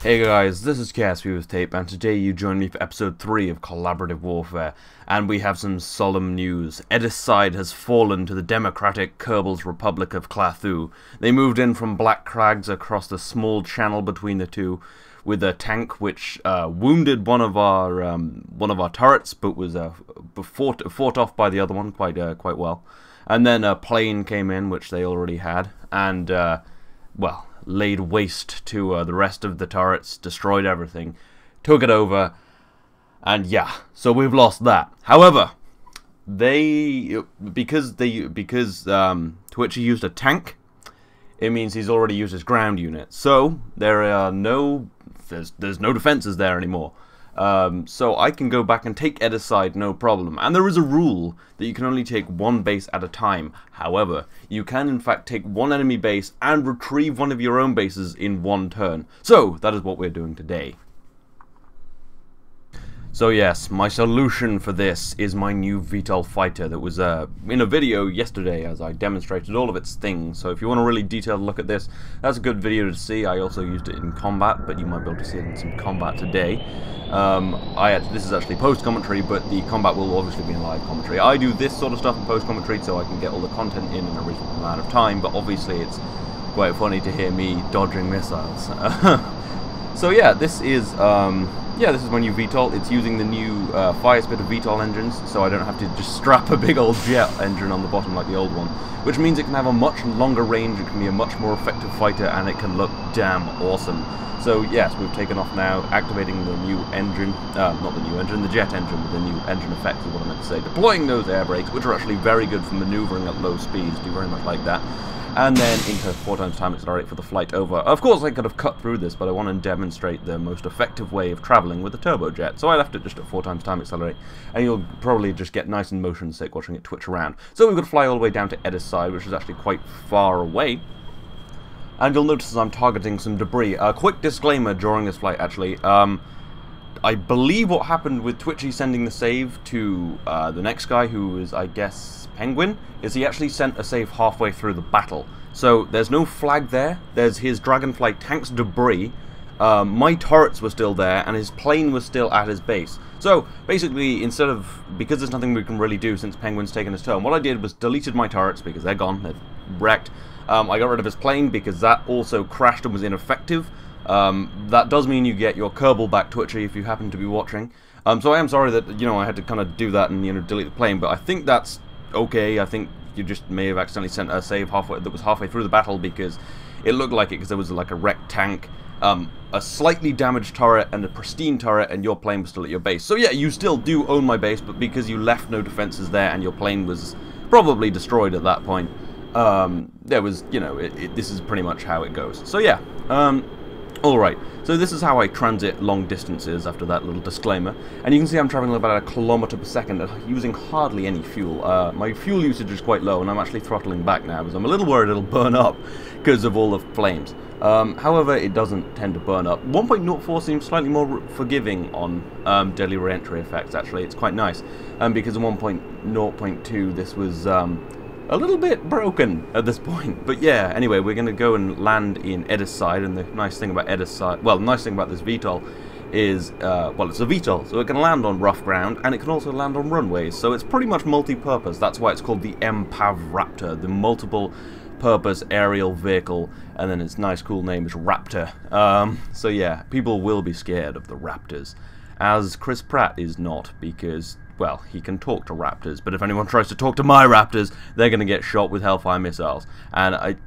Hey guys, this is Caspi with Tape, and today you join me for episode 3 of Collaborative Warfare, and we have some solemn news. Edis' side has fallen to the Democratic Republic of Klathu. They moved in from Black Crags across the small channel between the two, with a tank which wounded one of our turrets, but was fought off by the other one quite well. And then a plane came in, which they already had, and well, laid waste to the rest of the turrets, destroyed everything, took it over, and yeah, so we've lost that. However, because Twitchi used a tank, it means he's already used his ground unit. So there are there's no defenses there anymore. So I can go back and take Edis' side, no problem. And there is a rule that you can only take one base at a time. However, you can in fact take one enemy base and retrieve one of your own bases in one turn. So that is what we're doing today. So yes, my solution for this is my new VTOL fighter that was in a video yesterday as I demonstrated all of its things. So if you want a really detailed look at this, that's a good video to see. I also used it in combat, but you might be able to see it in some combat today. This is actually post-commentary, but the combat will obviously be in live commentary. I do this sort of stuff in post-commentary so I can get all the content in a reasonable amount of time, but obviously it's quite funny to hear me dodging missiles. So yeah, this is my new VTOL. It's using the new Fire Spitter VTOL engines, so I don't have to just strap a big old jet engine on the bottom like the old one, which means it can have a much longer range, it can be a much more effective fighter, and it can look damn awesome. So yes, we've taken off now, activating the new engine, not the new engine, the jet engine with the new engine effects is what I meant to say, deploying those air brakes, which are actually very good for maneuvering at low speeds, do very much like that. And then into 4x time accelerate for the flight over. Of course I could have cut through this, but I want to demonstrate the most effective way of travelling with a turbojet. So I left it just at 4x time accelerate, and you'll probably just get nice and motion sick watching it twitch around. So we've got to fly all the way down to Edis' side, which is actually quite far away. And you'll notice I'm targeting some debris. A quick disclaimer during this flight, actually. I believe what happened with Twitchi sending the save to the next guy, who is, I guess, Penguin, is he actually sent a save halfway through the battle. So there's no flag there, there's his Dragonfly tank's debris, my turrets were still there, and his plane was still at his base. So basically, because there's nothing we can really do since Penguin's taken his turn, what I did was deleted my turrets because they're gone, they're wrecked. I got rid of his plane because that also crashed and was ineffective. That does mean you get your Kerbal back, Twitchi, if you happen to be watching. So I am sorry that, I had to kind of do that and, delete the plane, but I think that's okay. I think you just may have accidentally sent a save that was halfway through the battle, because it looked like it, because there was like a wrecked tank, a slightly damaged turret, and a pristine turret, and your plane was still at your base. So yeah, you still do own my base, but because you left no defenses there and your plane was probably destroyed at that point, there was, this is pretty much how it goes. So yeah, alright, so this is how I transit long distances after that little disclaimer, and you can see I'm travelling about 1 kilometre per second, using hardly any fuel. My fuel usage is quite low, and I'm actually throttling back now, because I'm a little worried it'll burn up because of all the flames. However, it doesn't tend to burn up. 1.04 seems slightly more forgiving on deadly re-entry effects, actually. It's quite nice, because in 1.0.2 this was a little bit broken at this point. But yeah, anyway, we're going to go and land in Edis' side, and the nice thing about Edis' side, well, the nice thing about this VTOL is, well, it's a VTOL, so it can land on rough ground, and it can also land on runways, so it's pretty much multi-purpose. That's why it's called the MPAV Raptor, the multiple purpose aerial vehicle, and then its nice cool name is Raptor. So yeah, people will be scared of the Raptors, as Chris Pratt is not, because, well, he can talk to raptors, but if anyone tries to talk to my raptors, they're going to get shot with Hellfire missiles. And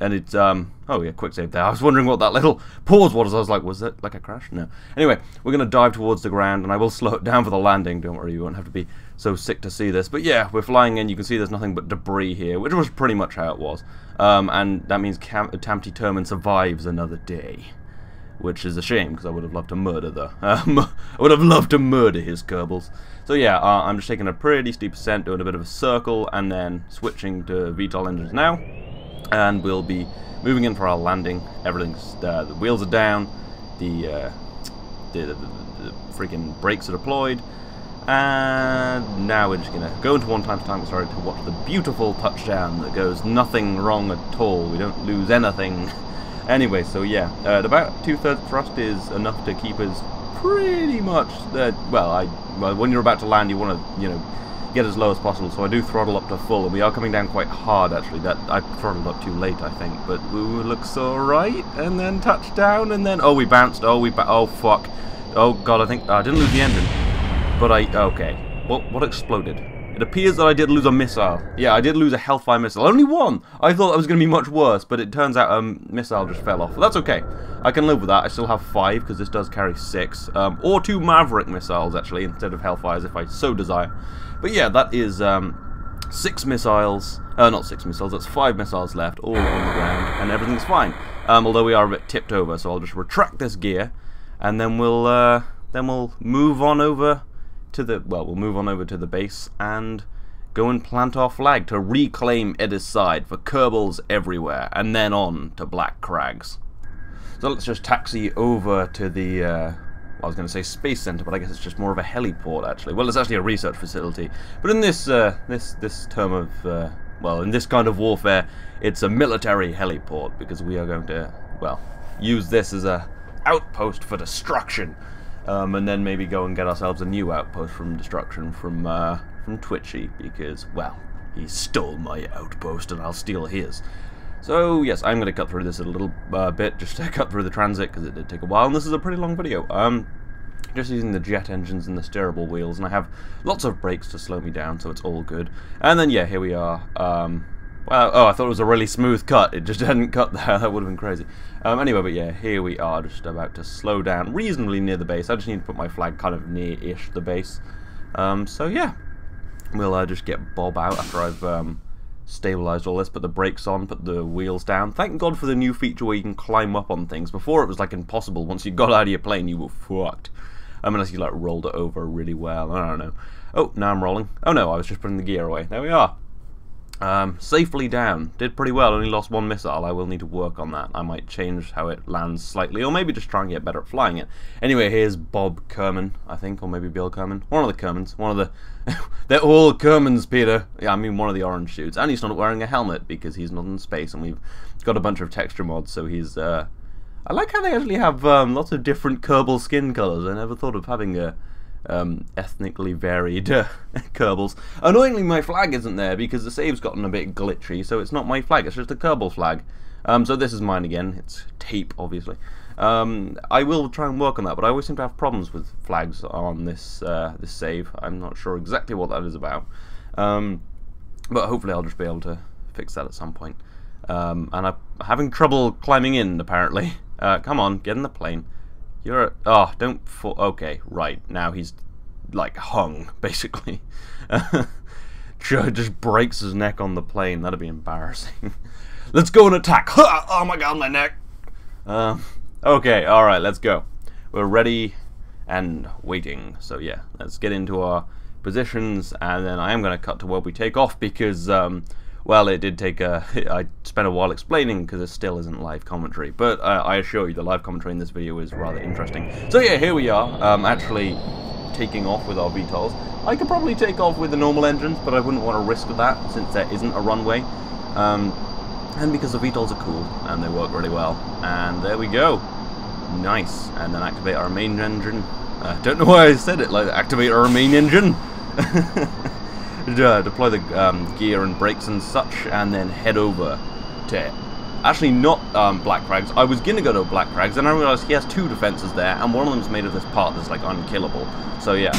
it's, oh yeah, quick save there. I was wondering what that little pause was. I was like, was that like a crash? No. Anyway, we're going to dive towards the ground, and I will slow it down for the landing. Don't worry, you won't have to be so sick to see this. But yeah, we're flying in. You can see there's nothing but debris here, which was pretty much how it was. And that means Tamty Turman survives another day, which is a shame, because I would have loved to murder I would have loved to murder his Kerbals. So yeah, I'm just taking a pretty steep ascent, doing a bit of a circle, and then switching to VTOL engines now, and we'll be moving in for our landing. Everything's, the wheels are down, the freaking brakes are deployed, and now we're just going to go into 1x time accelerate to watch the beautiful touchdown that goes nothing wrong at all. We don't lose anything. Anyway, so yeah, at about 2/3 thrust is enough to keep us pretty much, well, when you're about to land, you want to, you know, get as low as possible, so I do throttle up to full, and we are coming down quite hard, actually. That I throttled up too late, I think, but ooh, looks alright, and then touchdown, and then, oh, we bounced, oh, fuck, oh, God, I think, I didn't lose the engine, but okay, what exploded? It appears that I did lose a missile. Yeah, I did lose a Hellfire missile. Only one! I thought that was going to be much worse, but it turns out a missile just fell off. But that's okay. I can live with that. I still have 5, because this does carry 6. Or 2 Maverick missiles, actually, instead of Hellfires, if I so desire. But yeah, that is 6 missiles. Not 6 missiles, that's 5 missiles left, all on the ground, and everything's fine. Although we are a bit tipped over, so I'll just retract this gear, and then we'll move on over to the, well, we'll move on over to the base and go and plant our flag to reclaim Edda's side for Kerbals everywhere, and then on to Black Crags. So let's just taxi over to the, I was going to say Space Center, but I guess it's just more of a heliport, actually. Well, it's actually a research facility, but in this, this term of, well, in this kind of warfare, it's a military heliport, because we are going to, well, use this as a outpost for destruction. And then maybe go and get ourselves a new outpost from destruction from Twitchi, because, well, he stole my outpost and I'll steal his. So, yes, I'm going to cut through this a little bit, just to cut through the transit, because it did take a while, and this is a pretty long video. Just using the jet engines and the steerable wheels, and I have lots of brakes to slow me down, so it's all good. And then, yeah, here we are. Well, oh, I thought it was a really smooth cut. It just hadn't cut there. That would have been crazy. Anyway, but yeah, here we are, just about to slow down reasonably near the base. I just need to put my flag kind of near-ish the base. So yeah, we'll just get Bob out after I've stabilized all this, put the brakes on, put the wheels down. Thank God for the new feature where you can climb up on things. Before it was like impossible. Once you got out of your plane, you were fucked. Unless you like rolled it over really well. I don't know. Oh, now I'm rolling. Oh no, I was just putting the gear away. There we are. Safely down. Did pretty well, only lost 1 missile. I will need to work on that. I might change how it lands slightly, or maybe just try and get better at flying it. Anyway, here's Bob Kerman, I think, or maybe Bill Kerman. One of the Kermans. One of the... They're all Kermans, Peter. Yeah, I mean one of the orange suits. And he's not wearing a helmet, because he's not in space, and we've got a bunch of texture mods, so he's, I like how they actually have, lots of different Kerbal skin colors. I never thought of having a... ethnically varied Kerbals. Annoyingly, my flag isn't there because the save's gotten a bit glitchy, so it's not my flag, it's just a Kerbal flag. So this is mine again. It's tape, obviously. I will try and work on that, but I always seem to have problems with flags on this this save. I'm not sure exactly what that is about, but hopefully I'll just be able to fix that at some point. And I'm having trouble climbing in, apparently. Come on, get in the plane. You're... Oh, don't fall... Okay, right. Now he's, like, hung, basically. Just breaks his neck on the plane. That'd be embarrassing. Let's go and attack! Oh my god, my neck! Okay, alright, let's go. We're ready and waiting. So, yeah, let's get into our positions, and then I am going to cut to where we take off, because... well, it did take I spent a while explaining because it still isn't live commentary, but I assure you the live commentary in this video is rather interesting. So yeah, here we are, actually taking off with our VTOLs. I could probably take off with the normal engines, but I wouldn't want to risk that since there isn't a runway. And because the VTOLs are cool and they work really well. And there we go. Nice. And then activate our main engine. Don't know why I said it like that. Activate our main engine. Deploy the gear and brakes and such, and then head over to... Actually, not Black Crags. I was going to go to Black Crags, and I realized he has 2 defenses there, and one of them's made of this part that's, like, unkillable. So, yeah.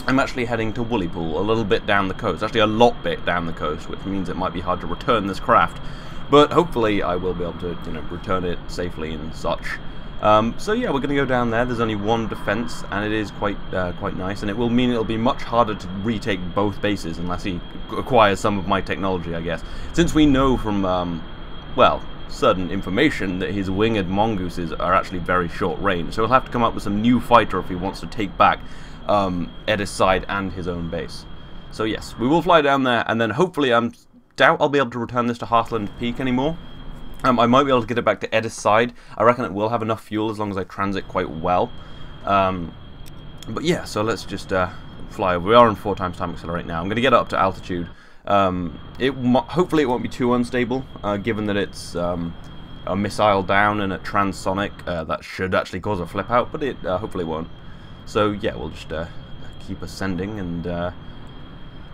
I'm actually heading to Woollypool, a little bit down the coast. Actually, a lot bit down the coast, which means it might be hard to return this craft. But hopefully I will be able to, you know, return it safely and such. So yeah, we're going to go down there. There's only 1 defense, and it is quite nice, and it will mean it'll be much harder to retake both bases unless he acquires some of my technology, I guess. Since we know from, well, certain information that his winged mongooses are actually very short range, so he'll have to come up with some new fighter if he wants to take back Edda's side and his own base. So yes, we will fly down there, and then hopefully doubt I'll be able to return this to Heartland Peak anymore. I might be able to get it back to Edda's side. I reckon it will have enough fuel as long as I transit quite well. But yeah, so let's just fly over. We are in 4 times time accelerate now. I'm going to get up to altitude. Hopefully it won't be too unstable, given that it's a missile down and a transonic. That should actually cause a flip out, but it hopefully won't. So yeah, we'll just keep ascending and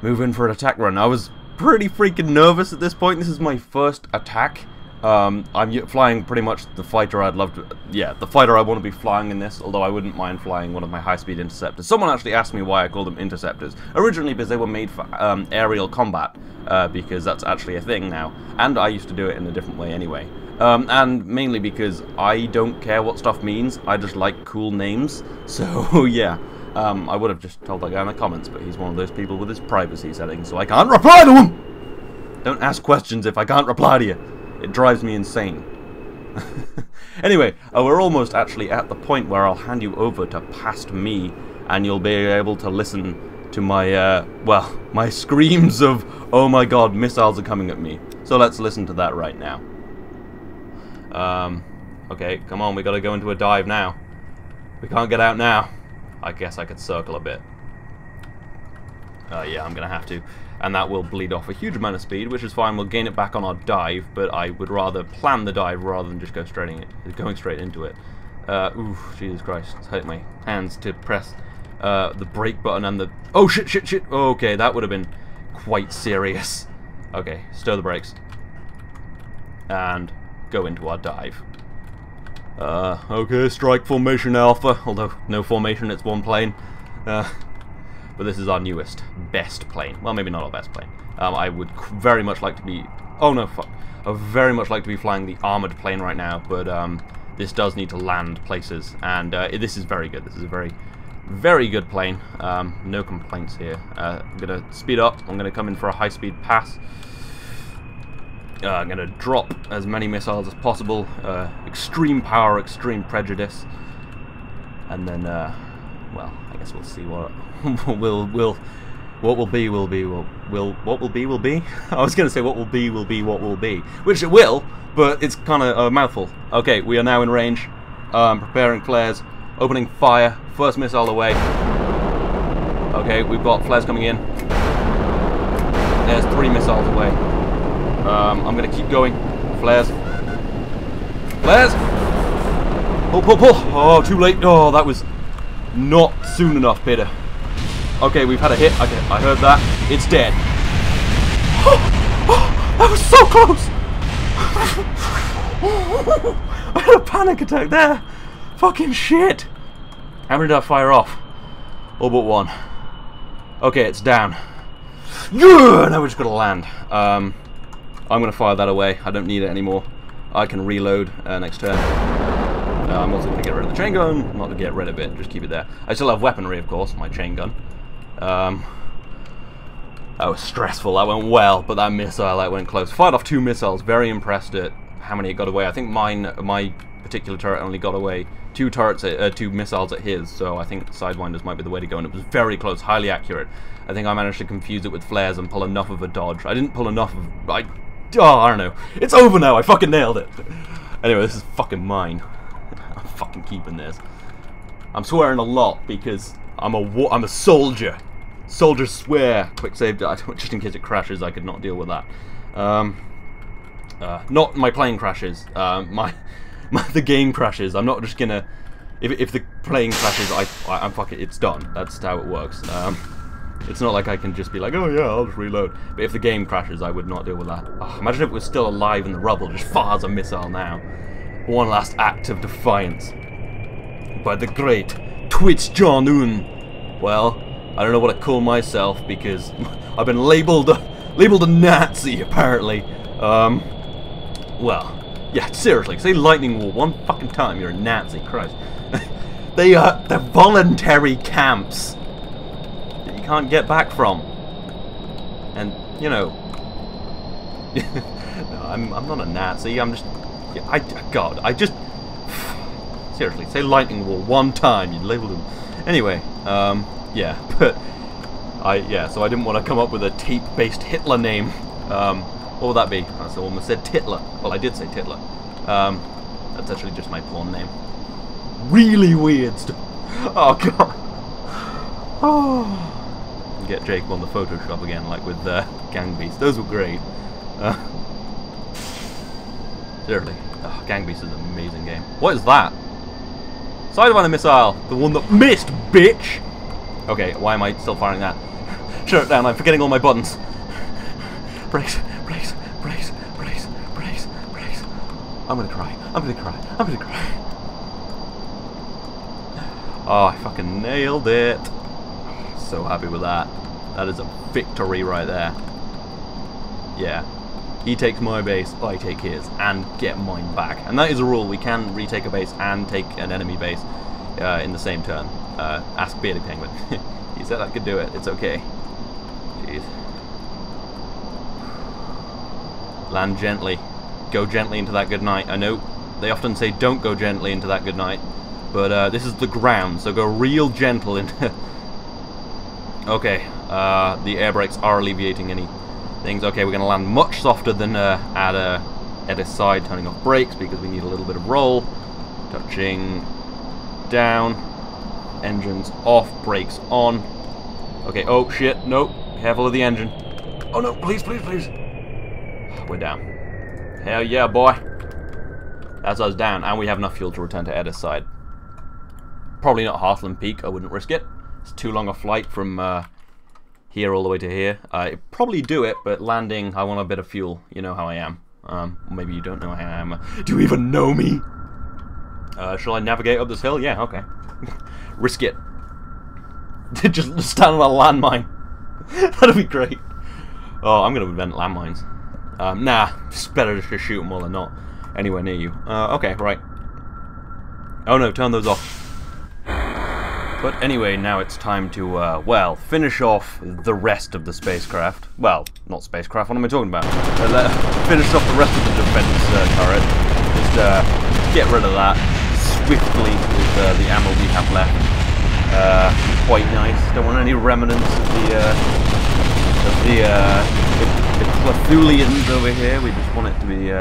move in for an attack run. I was pretty freaking nervous at this point. This is my first attack. I'm flying pretty much the fighter I'd love to... Yeah, the fighter I want to be flying in this, although I wouldn't mind flying one of my high-speed interceptors. Someone actually asked me why I called them interceptors. Originally because they were made for aerial combat, because that's actually a thing now. And I used to do it in a different way anyway. And mainly because I don't care what stuff means, I just like cool names. So, yeah. I would have just told that guy in the comments, but he's one of those people with his privacy settings, so I can't reply to him! Don't ask questions if I can't reply to you. It drives me insane. Anyway, we're almost actually at the point where I'll hand you over to past me, and you'll be able to listen to my, well, my screams of, oh my god, missiles are coming at me. So let's listen to that right now. Okay, come on, we gotta go into a dive now. We can't get out now. I guess I could circle a bit. Yeah, I'm gonna have to. And that will bleed off a huge amount of speed, which is fine. We'll gain it back on our dive, but I would rather plan the dive rather than just going straight into it. Ooh, Jesus Christ. It's hurting my hands to press the brake button and the... Oh, shit, shit, shit! Okay, that would have been quite serious. Okay, stir the brakes. And go into our dive. Okay, strike formation Alpha, although no formation, it's one plane. But this is our newest, best plane. Well, maybe not our best plane. I would very much like to be... Oh no, fuck. I would very much like to be flying the armored plane right now, but this does need to land places, and this is very good. This is a very, very good plane. No complaints here. I'm going to speed up. I'm going to come in for a high-speed pass. I'm going to drop as many missiles as possible. Extreme power, extreme prejudice. And then, well, I guess we'll see what what will be will be. What will be will be. I was going to say what will be what will be, which it will, but it's kind of a mouthful. Okay, we are now in range. Preparing flares, opening fire. First missile away. Okay, we've got flares coming in. There's 3 missiles away. I'm going to keep going. Flares. Flares! Pull, pull, pull! Oh, too late. Oh, that was not soon enough, Peter. Okay, we've had a hit. Okay, I heard that. It's dead. That was so close! I had a panic attack there. Fucking shit. How many did I fire off? All but 1. Okay, it's down. Yeah, now we're just going to land. I'm going to fire that away. I don't need it anymore. I can reload next turn. I'm also going to get rid of the chain gun. Not to get rid of it, just keep it there. I still have weaponry, of course, my chain gun. That was stressful. That went well, but that missile, that went close. Fired off 2 missiles. Very impressed at how many it got away. I think my particular turret only got away 2 missiles at his, so I think Sidewinders might be the way to go, and it was very close, highly accurate. I think I managed to confuse it with flares and pull enough of a dodge. I didn't pull enough of... I don't know. It's over now. I fucking nailed it. Anyway, this is fucking mine. I'm fucking keeping this. I'm swearing a lot because I'm a soldier. Soldiers swear. Quick save, just in case it crashes. I could not deal with that. Not my plane crashes. The game crashes. I'm not just gonna. If the plane crashes, I'm fucking. It's done. That's how it works. It's not like I can just be like, oh yeah, I'll just reload. But if the game crashes, I would not deal with that. Oh, imagine if it was still alive in the rubble, just fires a missile now. One last act of defiance by the great Twitch John Un. Well, I don't know what to call myself because I've been labeled a Nazi apparently. Well, yeah, seriously, say lightning war one fucking time, you're a Nazi, Christ. They're voluntary camps that you can't get back from. And, you know, no, I'm not a Nazi, I'm just, God, I just, seriously, say lightning war one time, you'd label them. Anyway, yeah, but, so I didn't want to come up with a tape-based Hitler name. What would that be? I almost said Titler. Well, I did say Titler. That's actually just my porn name. Really weird stuff. Oh, God. Oh. Get Jake on the Photoshop again, like with Gang Beasts. Those were great. Seriously. Oh, Gang Beast is an amazing game. What is that? Sidewinder missile! The one that missed, bitch! Okay, why am I still firing that? Shut it down, I'm forgetting all my buttons. Brace, brace, brace, brace, brace, brace. I'm gonna cry, I'm gonna cry, I'm gonna cry. Oh, I fucking nailed it. So happy with that. That is a victory right there. Yeah. He takes my base, I take his, and get mine back. And that is a rule. We can retake a base and take an enemy base in the same turn. Ask Beardy Penguin. He said I could do it. It's okay. Jeez. Land gently. Go gently into that good night. I know they often say don't go gently into that good night, but this is the ground, so go real gentle into... Okay, the air brakes are alleviating any things. Okay, we're going to land much softer than at this side, turning off brakes because we need a little bit of roll. Touching down, engines off, brakes on. Okay, oh shit, no, careful of the engine. Oh no, please, please, please. We're down. Hell yeah, boy. That's us down, and we have enough fuel to return to Edda's side. Probably not Heartland Peak, I wouldn't risk it. It's too long a flight from here all the way to here. I'd probably do it, but landing, I want a bit of fuel. You know how I am. Maybe you don't know how I am. Do you even know me? Shall I navigate up this hill? Yeah, okay. Risk it. Just stand on a landmine. That'd be great. Oh, I'm going to invent landmines. Nah, it's better to shoot them while they're not anywhere near you. Okay, right. Oh no, turn those off. But anyway, now it's time to, well, finish off the rest of the spacecraft. Well, not spacecraft, what am I talking about? Finish off the rest of the defense turret. Just get rid of that swiftly with the ammo we have left. Quite nice. Don't want any remnants of the Klathulians over here. We just want it to be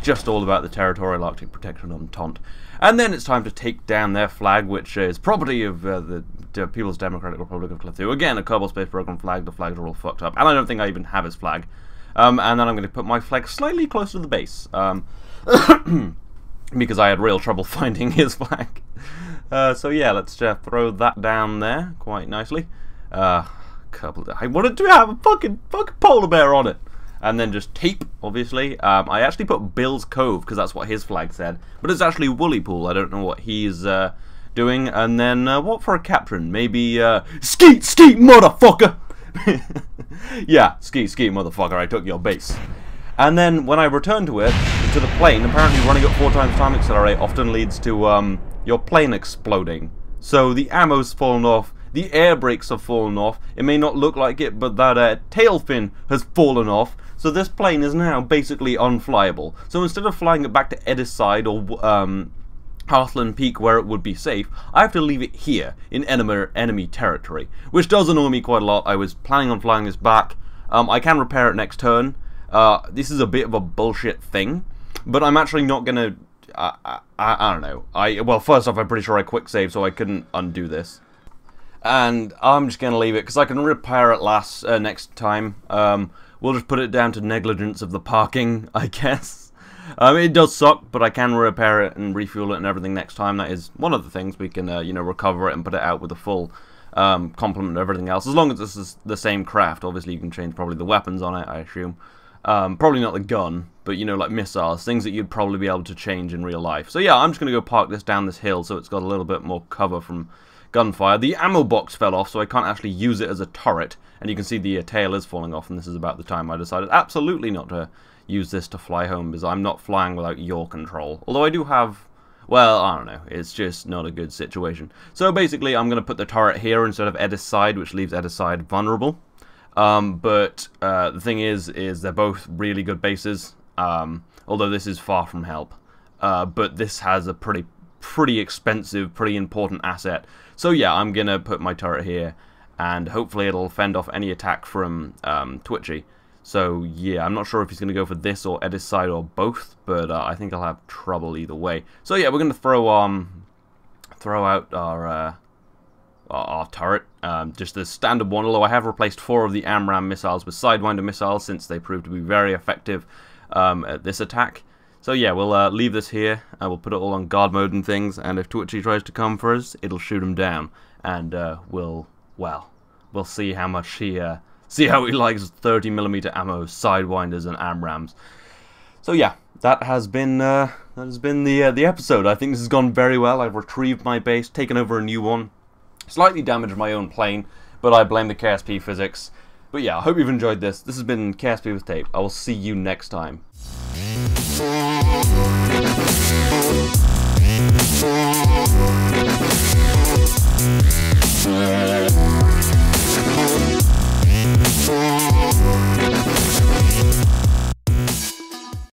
just all about the territorial Arctic protection entente. And then it's time to take down their flag, which is property of the People's Democratic Republic of Klathu. Again, a Kerbal Space Program flag. The flags are all fucked up, and I don't think I even have his flag. And then I'm going to put my flag slightly closer to the base, because I had real trouble finding his flag. So yeah, let's throw that down there quite nicely. I wanted to have a fucking polar bear on it. And then just tape, obviously. I actually put Bill's Cove, because that's what his flag said. But it's actually Woollypool. I don't know what he's doing. And then, what for a captain? Maybe, Skeet, Skeet, motherfucker! Yeah, Skeet, Skeet, motherfucker, I took your base. And then, when I return to it, to the plane, apparently running at 4 times time accelerate often leads to, your plane exploding. So, the ammo's fallen off. The air brakes have fallen off. It may not look like it, but that tail fin has fallen off. So this plane is now basically unflyable. So instead of flying it back to Edda's side or Heartland Peak where it would be safe, I have to leave it here in enemy territory, which does annoy me quite a lot. I was planning on flying this back. I can repair it next turn. This is a bit of a bullshit thing, but I'm actually not gonna. I don't know. Well, first off, I'm pretty sure I quick saved, so I couldn't undo this. And I'm just going to leave it, because I can repair it next time. We'll just put it down to negligence of the parking, I guess. It does suck, but I can repair it and refuel it and everything next time. That is one of the things we can, you know, recover it and put it out with a full complement of everything else. As long as this is the same craft. Obviously, you can change probably the weapons on it, I assume. Probably not the gun, but, you know, like missiles. Things that you'd probably be able to change in real life. So, yeah, I'm just going to go park this down this hill so it's got a little bit more cover from gunfire. The ammo box fell off, so I can't actually use it as a turret, and you can see the tail is falling off, and this is about the time I decided absolutely not to use this to fly home, because I'm not flying without your control. Although I do have, well, I don't know, it's just not a good situation. So basically, I'm going to put the turret here instead of Edda's side, which leaves Edda's side vulnerable. But the thing is they're both really good bases, although this is far from help. But this has a pretty expensive, pretty important asset. So yeah, I'm gonna put my turret here, and hopefully it'll fend off any attack from Twitchi. So yeah, I'm not sure if he's gonna go for this or Edda's side or both, but I think I'll have trouble either way. So yeah, we're gonna throw out our turret, just the standard one. Although I have replaced 4 of the AMRAAM missiles with Sidewinder missiles, since they proved to be very effective at this attack. So yeah, we'll leave this here. We'll put it all on guard mode and things, and if Twitchi tries to come for us, it'll shoot him down, and we'll see how much see how he likes 30mm ammo, sidewinders, and AMRAAMs. So yeah, that has been the episode. I think this has gone very well. I've retrieved my base, taken over a new one, slightly damaged my own plane, but I blame the KSP physics. But yeah, I hope you've enjoyed this. This has been KSP with Tape. I will see you next time.